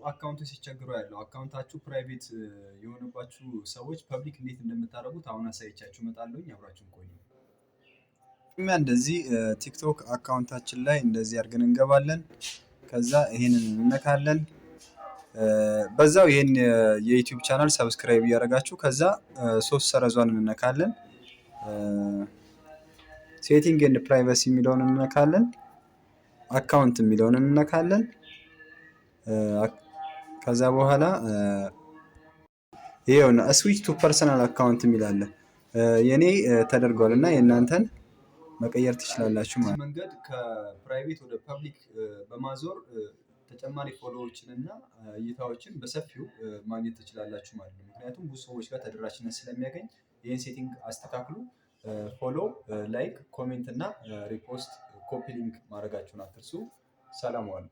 አካውንቶች ሲቸግሩ ያለው አካውንታችሁ ፕራይቬት የሆነባችሁ ሰዎች ፐብሊክ እንዴት እንደምታደርጉት አሁን አሳይቻችሁ እመጣለሁኝ። አብራችሁን ቆዩ። እንደዚህ ቲክቶክ አካውንታችን ላይ እንደዚህ አድርገን እንገባለን። ከዛ ይሄንን እንነካለን። በዛው ይሄን የዩቲዩብ ቻናል ሰብስክራይብ እያደረጋችሁ ከዛ ሶስት ሰረዟን እንነካለን። ሴቲንግ ኤንድ ፕራይቬሲ የሚለውን እንነካለን። አካውንት የሚለውን እንነካለን። ከዛ በኋላ ይሄውና ስዊች ቱ ፐርሰናል አካውንት የሚል አለ። የኔ ተደርጓል እና የእናንተን መቀየር ትችላላችሁ ማለት ነው። መንገድ ከፕራይቬት ወደ ፐብሊክ በማዞር ተጨማሪ ፎሎዎችን እና እይታዎችን በሰፊው ማግኘት ትችላላችሁ ማለት ነው። ምክንያቱም ብዙ ሰዎች ጋር ተደራሽነት ስለሚያገኝ ይህን ሴቲንግ አስተካክሉ። ፎሎ፣ ላይክ፣ ኮሜንት እና ሪፖስት፣ ኮፒ ሊንክ ማድረጋችሁን አትርሱ። ሰላም ዋሉ።